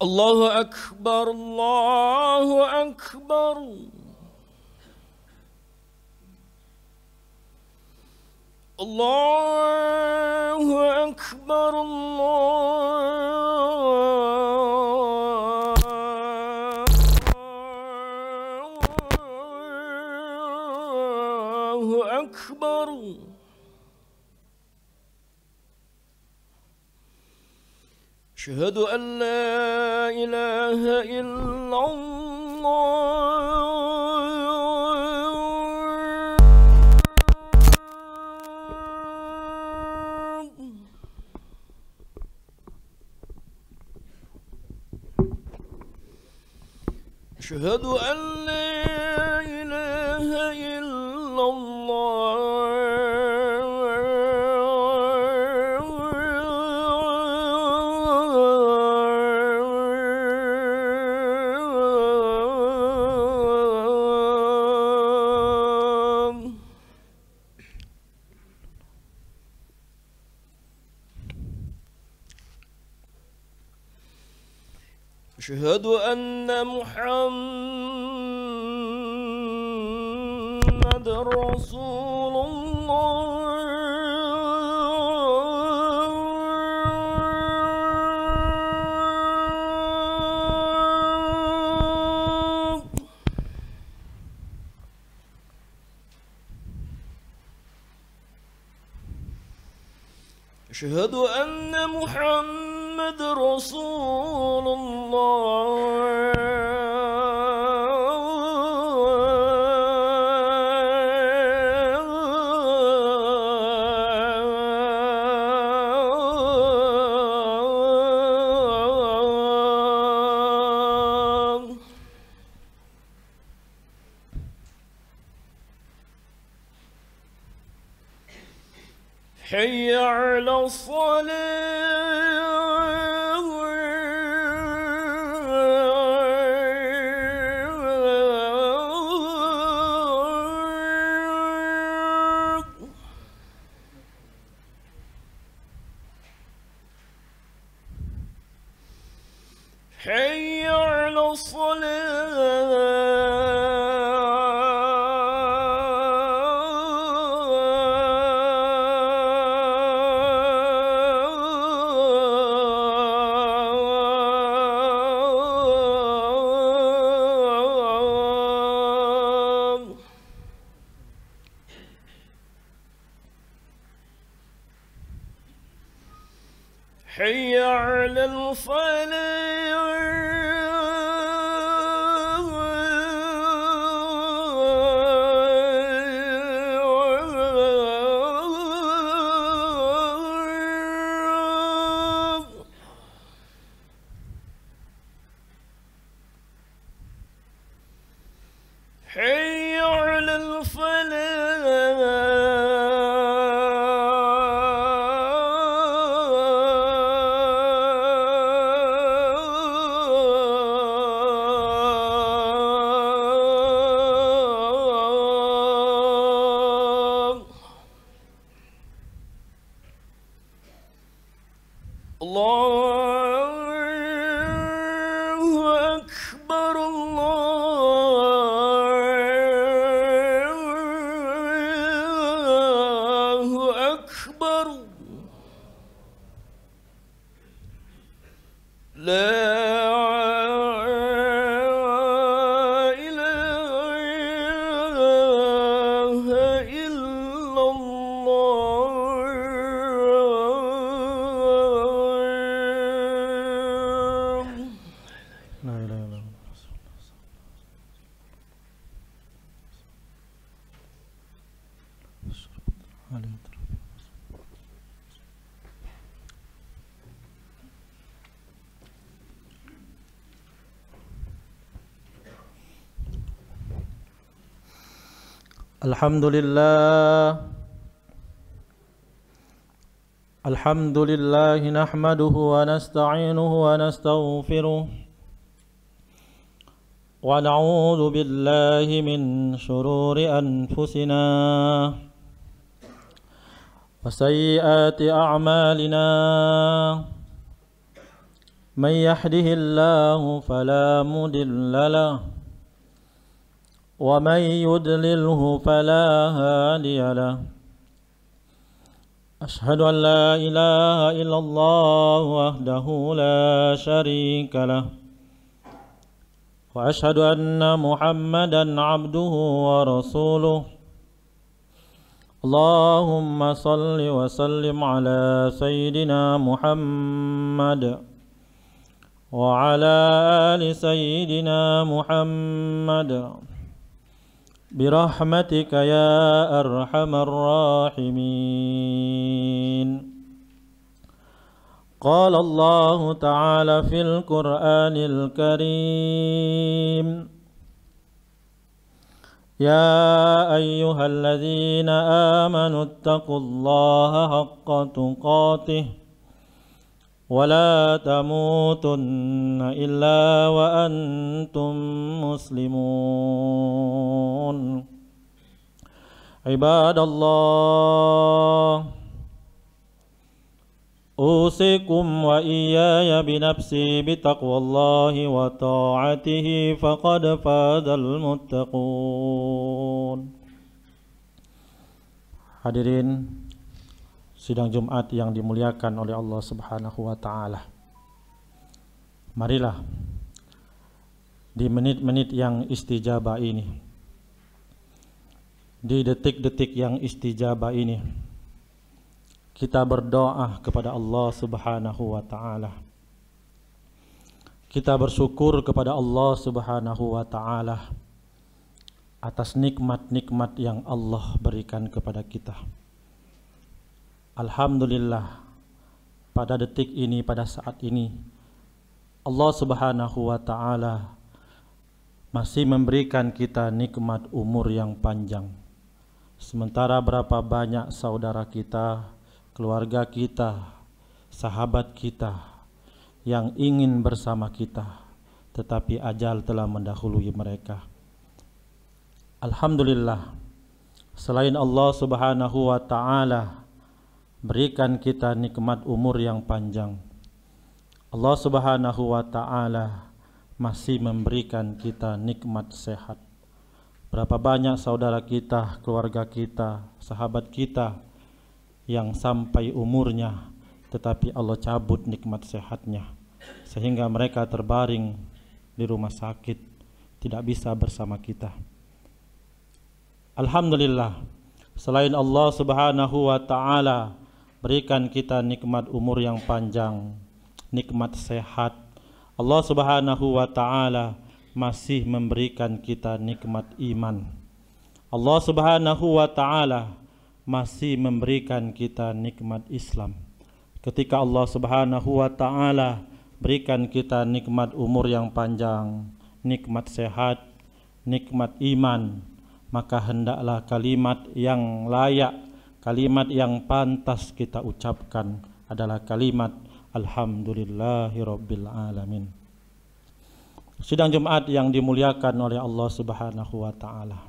الله أكبر الله أكبر الله أكبر الله أكبر أشهد أن لا إله إلا الله أشهد أن لا إله إلا الله أشهد أن محمد رسول الله أشهد أن محمد رسول الله حي على الصلاة حي على الصلاة حي على الفلاح حي على الفلاح الله أكبر الله أكبر لا إله إلا الله لا إله إلا الله. الحمد لله نحمده ونستعينه ونستغفره ونعوذ بالله من شرور أنفسنا وسيئات أعمالنا من يهده الله فلا مضل له ومن يضلله فلا هادي له أشهد أن لا إله إلا الله وحده لا شريك له وأشهد أن محمدا عبده ورسوله اللهم صل وسلم على سيدنا محمد وعلى آل سيدنا محمد برحمتك يا أرحم الراحمين. قال الله تعالى في القرآن الكريم يا أيها الذين آمنوا اتقوا الله حق تقاته ولا تموتن إلا وأنتم مسلمون. عباد الله أوصيكم وإياي بنفسي بتقوى الله وطاعته فقد فاز المتقون. Hadirin sidang Jumat yang dimuliakan oleh Allah Subhanahu wa taala. Marilah di menit-menit yang istijabah ini, di detik-detik yang istijabah ini, kita berdoa kepada Allah Subhanahu wa taala. Kita bersyukur kepada Allah Subhanahu wa taala atas nikmat-nikmat yang Allah berikan kepada kita. Alhamdulillah, pada detik ini, pada saat ini, Allah Subhanahu wa taala masih memberikan kita nikmat umur yang panjang. Sementara berapa banyak saudara kita, keluarga kita, sahabat kita yang ingin bersama kita, tetapi ajal telah mendahului mereka. Alhamdulillah, selain Allah Subhanahu wa taala berikan kita nikmat umur yang panjang, Allah Subhanahu wa taala masih memberikan kita nikmat sehat. Berapa banyak saudara kita, keluarga kita, sahabat kita yang sampai umurnya tetapi Allah cabut nikmat sehatnya sehingga mereka terbaring di rumah sakit, tidak bisa bersama kita. Alhamdulillah, selain Allah Subhanahu wa taala berikan kita nikmat umur yang panjang, nikmat sehat, Allah Subhanahu wa taala masih memberikan kita nikmat iman. Allah Subhanahu wa taala masih memberikan kita nikmat Islam. Ketika Allah Subhanahu wa taala berikan kita nikmat umur yang panjang, nikmat sehat, nikmat iman, maka hendaklah kalimat yang layak, kalimat yang pantas kita ucapkan adalah kalimat Alhamdulillahirabbil alamin. Sidang Jumat yang dimuliakan oleh Allah Subhanahu wa taala.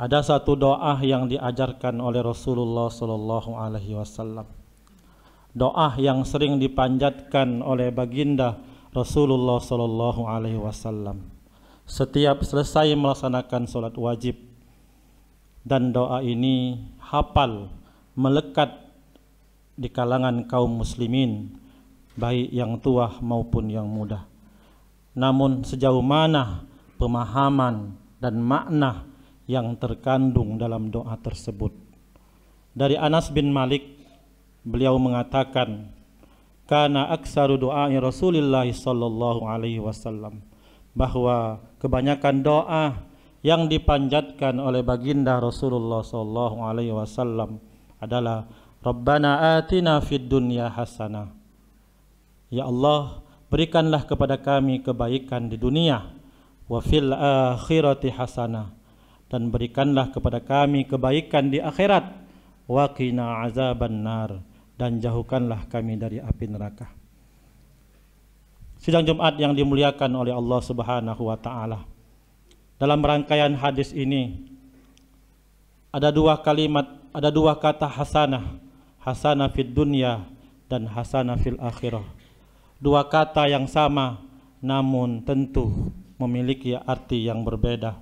Ada satu doa yang diajarkan oleh Rasulullah sallallahu alaihi wasallam. Doa yang sering dipanjatkan oleh baginda Rasulullah sallallahu alaihi wasallam setiap selesai melaksanakan salat wajib. Dan doa ini hafal, melekat di kalangan kaum muslimin, baik yang tua maupun yang muda. Namun sejauh mana pemahaman dan makna yang terkandung dalam doa tersebut? Dari Anas bin Malik, beliau mengatakan, kana aksaru doai Rasulullah sallallahu alaihi wasallam, bahwa kebanyakan doa yang dipanjatkan oleh baginda Rasulullah sallallahu alaihi wasallam adalah Rabbana atina fid dunya hasanah. Ya Allah, berikanlah kepada kami kebaikan di dunia, wa fil akhirati hasanah, dan berikanlah kepada kami kebaikan di akhirat, wa qina azaban nar, dan jauhkanlah kami dari api neraka. Sidang Jumat yang dimuliakan oleh Allah Subhanahu wa taala. Dalam rangkaian hadis ini ada dua kalimat, ada dua kata hasanah, hasanah fid dunya dan hasanah fil akhirah. dua kata yang sama namun tentu memiliki arti yang berbeda.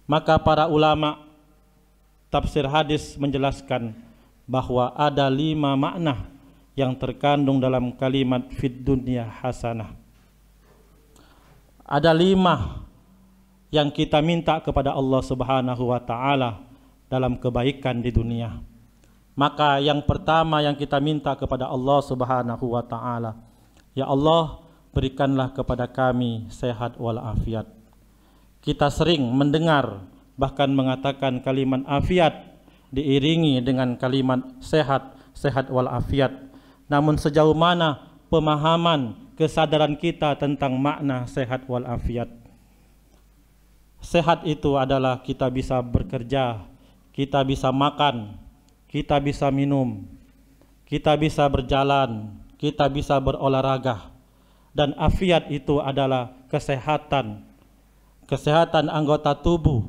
Maka para ulama tafsir hadis menjelaskan bahwa ada 5 makna yang terkandung dalam kalimat fid dunya hasanah. Ada 5 yang kita minta kepada Allah Subhanahu wa taala dalam kebaikan di dunia. Maka yang pertama yang kita minta kepada Allah Subhanahu wa taala, ya Allah, berikanlah kepada kami sehat walafiat. Kita sering mendengar bahkan mengatakan kalimat afiat diiringi dengan kalimat sehat, sehat walafiat. Namun sejauh mana pemahaman, kesadaran kita tentang makna sehat walafiat? Sehat itu adalah kita bisa bekerja, kita bisa makan, kita bisa minum, kita bisa berjalan, kita bisa berolahraga. Dan afiat itu adalah kesehatan, kesehatan anggota tubuh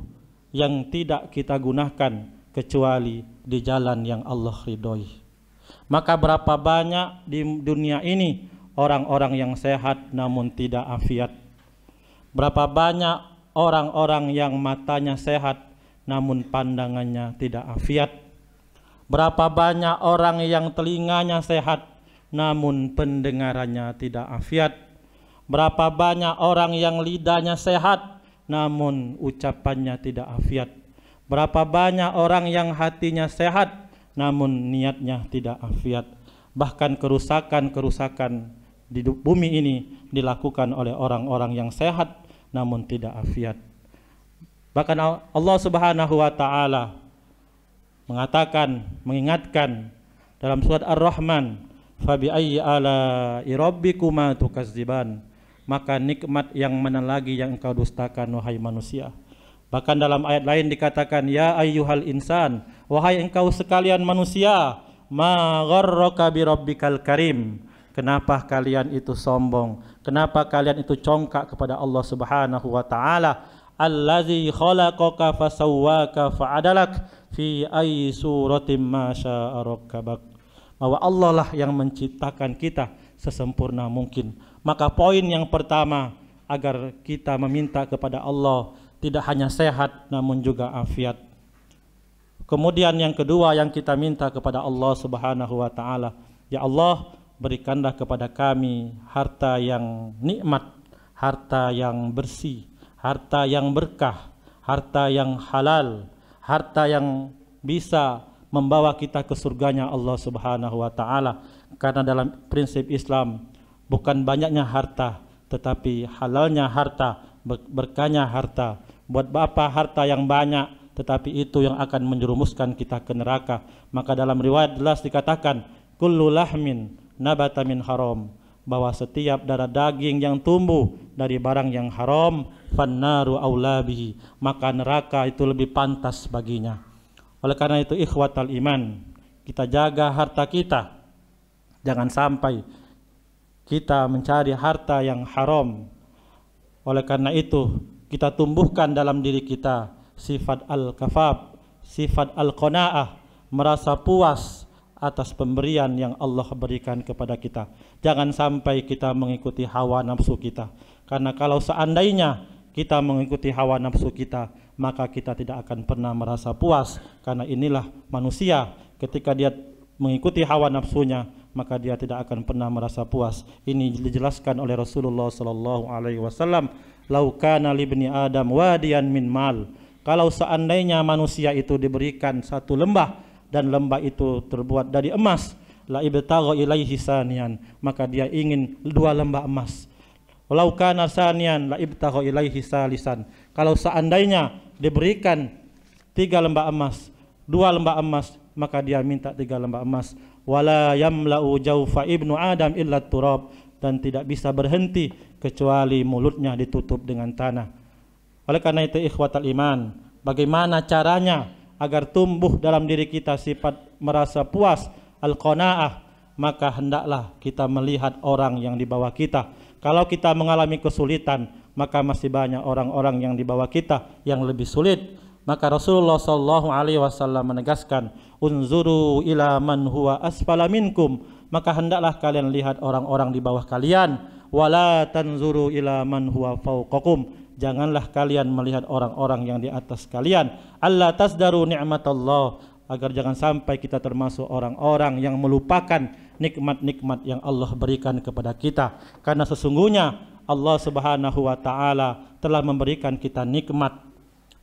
yang tidak kita gunakan kecuali di jalan yang Allah ridhoi. Maka berapa banyak di dunia ini orang-orang yang sehat namun tidak afiat. Berapa banyak orang-orang yang matanya sehat namun pandangannya tidak afiat. Berapa banyak orang yang telinganya sehat namun pendengarannya tidak afiat. Berapa banyak orang yang lidahnya sehat namun ucapannya tidak afiat. Berapa banyak orang yang hatinya sehat namun niatnya tidak afiat. Bahkan kerusakan-kerusakan di bumi ini dilakukan oleh orang-orang yang sehat namun tidak afiat. Bahkan Allah Subhanahu wa taala mengatakan, mengingatkan dalam surat Ar-Rahman, fabi ayyi ala'i rabbikuma tukadziban, maka nikmat yang mana lagi yang engkau dustakan wahai manusia. Bahkan dalam ayat lain dikatakan, ya ayyuhal insan, wahai engkau sekalian manusia, ma gharraka bi rabbikal karim, kenapa kalian itu sombong, kenapa kalian itu congkak kepada Allah Subhanahu wa taala, allazi khalaqaka fasawwaka fa'adalak fi ayyi suratin ma syaa rakkabak, bahwa Allah lah yang menciptakan kita sesempurna mungkin. Maka poin yang pertama agar kita meminta kepada Allah tidak hanya sehat namun juga afiat. Kemudian yang kedua yang kita minta kepada Allah Subhanahu wa taala, ya Allah, berikanlah kepada kami harta yang nikmat, harta yang bersih, harta yang berkah, harta yang halal, harta yang bisa membawa kita ke surganya Allah Subhanahu wa taala. Karena dalam prinsip Islam bukan banyaknya harta tetapi halalnya harta, berkahnya harta. Buat apa harta yang banyak tetapi itu yang akan menjerumuskan kita ke neraka. Maka dalam riwayat jelas dikatakan kullu lahmin nabata min haram, bahwa setiap darah daging yang tumbuh dari barang yang haram, fannaru aula bihi, maka neraka itu lebih pantas baginya. Oleh karena itu ikhwatal iman, kita jaga harta kita. Jangan sampai kita mencari harta yang haram. Oleh karena itu kita tumbuhkan dalam diri kita sifat al-kafaf, sifat al-qanaah, merasa puas atas pemberian yang Allah berikan kepada kita. Jangan sampai kita mengikuti hawa nafsu kita. Karena kalau seandainya kita mengikuti hawa nafsu kita, maka kita tidak akan pernah merasa puas. Karena inilah manusia, ketika dia mengikuti hawa nafsunya, maka dia tidak akan pernah merasa puas. Ini dijelaskan oleh Rasulullah sallallahu alaihi wasallam, "Lau kana libni Adam wadiyan min mal." Kalau seandainya manusia itu diberikan satu lembah dan lembah itu terbuat dari emas, la ibtagha ilaihi saniyan, maka dia ingin 2 lembah emas. Walau kana saniyan la ibtagha ilaihi salisan. Kalau seandainya diberikan 3 lembah emas, 2 lembah emas, maka dia minta 3 lembah emas. Wala yamla'u jawfa ibnu Adam illa turab, dan tidak bisa berhenti kecuali mulutnya ditutup dengan tanah. Oleh karena itu ikhwatal iman, bagaimana caranya agar tumbuh dalam diri kita sifat merasa puas, al-qanaah? Maka hendaklah kita melihat orang yang di bawah kita. Kalau kita mengalami kesulitan, maka masih banyak orang-orang yang di bawah kita yang lebih sulit. Maka Rasulullah sallallahu alaihi wasallam menegaskan, unzuru ila man huwa asfala minkum maka hendaklah kalian lihat orang-orang di bawah kalian. Wala tanzuru ila man huwa fawqakum, janganlah kalian melihat orang-orang yang di atas kalian. Allah tasdaru ni'matallah, agar jangan sampai kita termasuk orang-orang yang melupakan nikmat-nikmat yang Allah berikan kepada kita. Karena sesungguhnya Allah Subhanahu wa taala telah memberikan kita nikmat.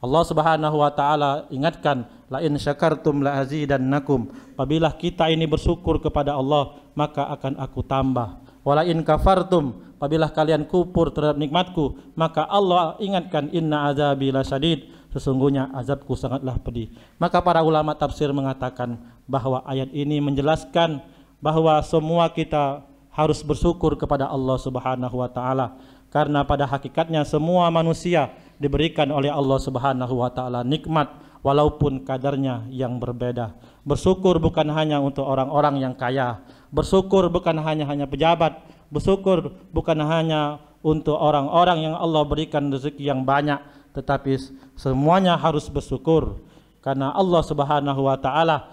Allah Subhanahu wa taala ingatkan, la in syakartum la azidannakum, apabila kita ini bersyukur kepada Allah maka akan aku tambah. Wala in kafartum, apabila kalian kufur terhadap nikmatku, maka Allah ingatkan, inna azabi lasyadid, sesungguhnya azabku sangatlah pedih. Maka para ulama tafsir mengatakan bahwa ayat ini menjelaskan bahwa semua kita harus bersyukur kepada Allah Subhanahu wa taala, karena pada hakikatnya semua manusia diberikan oleh Allah Subhanahu wa taala nikmat walaupun kadarnya yang berbeda. Bersyukur bukan hanya untuk orang-orang yang kaya, bersyukur bukan hanya pejabat, bersyukur bukan hanya untuk orang-orang yang Allah berikan rezeki yang banyak, tetapi semuanya harus bersyukur karena Allah Subhanahu wa taala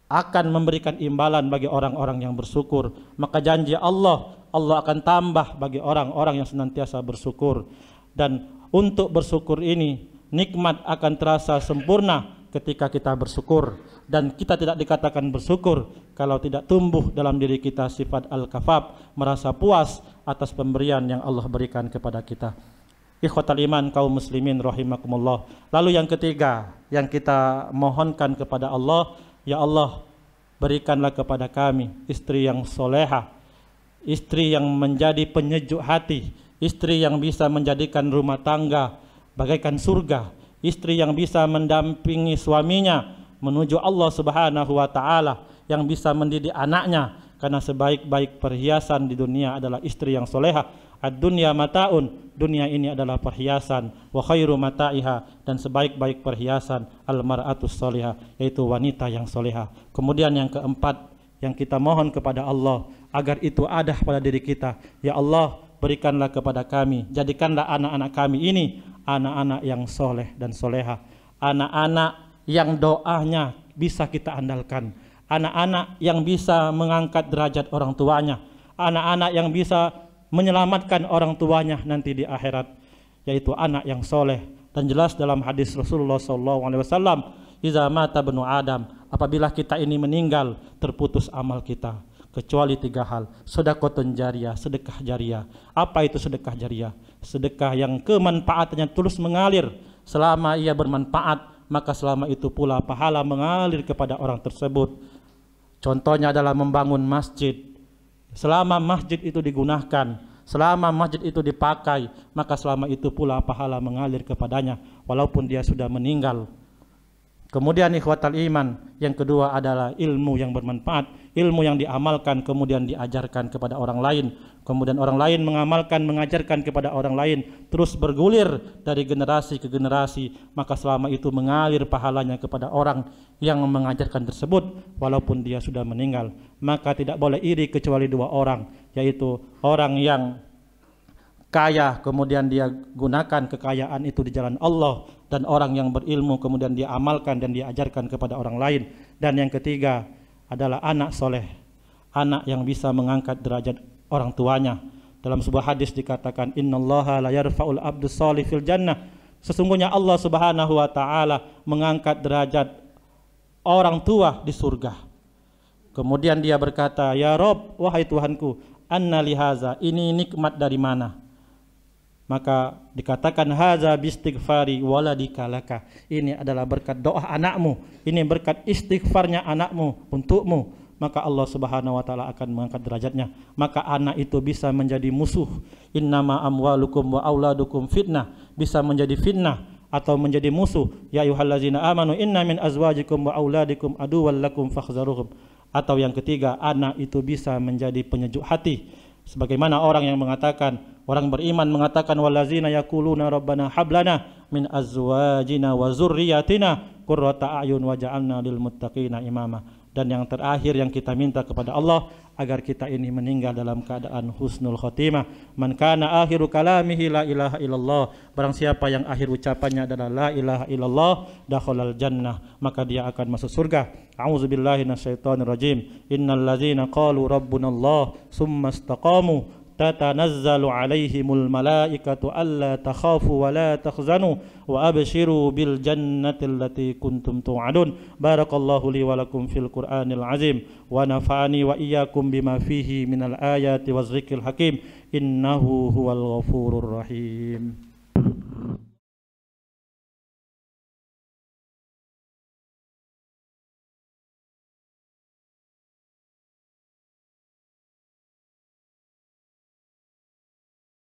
akan memberikan imbalan bagi orang-orang yang bersyukur. Maka janji Allah akan tambah bagi orang-orang yang senantiasa bersyukur. Dan untuk bersyukur ini, nikmat akan terasa sempurna ketika kita bersyukur. Dan kita tidak dikatakan bersyukur kalau tidak tumbuh dalam diri kita sifat al-kafaf, merasa puas atas pemberian yang Allah berikan kepada kita. Ikhwatal iman kaum muslimin rahimakumullah. Lalu yang ketiga yang kita mohonkan kepada Allah, ya Allah, berikanlah kepada kami istri yang soleha, istri yang menjadi penyejuk hati, istri yang bisa menjadikan rumah tangga bagaikan surga, istri yang bisa mendampingi suaminya menuju Allah Subhanahu wa taala, yang bisa mendidik anaknya, karena sebaik-baik perhiasan di dunia adalah istri yang soleha. Ad-dunya mataun, dunia ini adalah perhiasan, wa khairu mata'iha, dan sebaik-baik perhiasan al-mar'atus solihah, yaitu wanita yang soleha. Kemudian yang keempat yang kita mohon kepada Allah agar itu ada pada diri kita, ya Allah, berikanlah kepada kami, jadikanlah anak-anak kami ini anak-anak yang soleh dan soleha, anak-anak yang doanya bisa kita andalkan, anak-anak yang bisa mengangkat derajat orang tuanya, anak-anak yang bisa menyelamatkan orang tuanya nanti di akhirat, yaitu anak yang soleh. Dan jelas dalam hadis Rasulullah SAW, iza mata benu Adam, apabila kita ini meninggal terputus amal kita kecuali 3 hal. Sedekahun jariyah, sedekah jariyah. Apa itu sedekah jariyah? Sedekah yang kemanfaatannya terus mengalir. Selama ia bermanfaat, maka selama itu pula pahala mengalir kepada orang tersebut. Contohnya adalah membangun masjid. Selama masjid itu digunakan, selama masjid itu dipakai, maka selama itu pula pahala mengalir kepadanya walaupun dia sudah meninggal. Kemudian ikhwatal iman, yang kedua adalah ilmu yang bermanfaat, ilmu yang diamalkan kemudian diajarkan kepada orang lain, kemudian orang lain mengamalkan, mengajarkan kepada orang lain, terus bergulir dari generasi ke generasi, maka selama itu mengalir pahalanya kepada orang yang mengajarkan tersebut walaupun dia sudah meninggal. Maka tidak boleh iri kecuali 2 orang, yaitu orang yang kaya kemudian dia gunakan kekayaan itu di jalan Allah, dan orang yang berilmu kemudian dia amalkan dan dia ajarkan kepada orang lain. Dan yang ketiga adalah anak soleh, anak yang bisa mengangkat derajat orang tuanya. Dalam sebuah hadis dikatakan, innallaha la yarfa'ul abdus sholih fil jannah, sesungguhnya Allah Subhanahu wa taala mengangkat derajat orang tua di surga. Kemudian dia berkata, ya Rob, wahai Tuhanku, anna lihaza, ini nikmat dari mana? Maka dikatakan, haza bistighfari waladika laka, ini adalah berkat doa anakmu, ini berkat istighfarnya anakmu untukmu. Maka Allah Subhanahu wa taala akan mengangkat derajatnya. Maka anak itu bisa menjadi musuh. Innama amwalukum wa auladukum fitnah, bisa menjadi fitnah atau menjadi musuh. Ya ayyuhallazina amanu inna min azwajikum wa auladikum aduwwan lakum fakhzaruhum. Atau yang ketiga, anak itu bisa menjadi penyejuk hati. Sebagaimana orang yang mengatakan, orang beriman mengatakan, wallazina yaquluna rabbana hablana min azwajina wa zurriyyatina qurrata a'yun waj'alna lil muttaqina imama. Dan yang terakhir yang kita minta kepada Allah agar kita ini meninggal dalam keadaan husnul khotimah. Man kana akhiru kalamihi la ilaha illallah, barang siapa yang akhir ucapannya adalah la ilaha illallah, dakhalal jannah, maka dia akan masuk surga. A'udzubillahi minasyaitonir rajim. Innal ladzina qalu rabbunallah tsumma istaqamu tatanazzalu alaihimul malaikatu alla takhafu wa la tahzanu wa abshiru bil jannati allati kuntum tu'adun. Barakallahu li wa lakum fil Qur'anil azim wa nafa'ani wa iyyakum bima fihi minal ayati waz zikril hakim. Innahu huwal ghafurur rahim.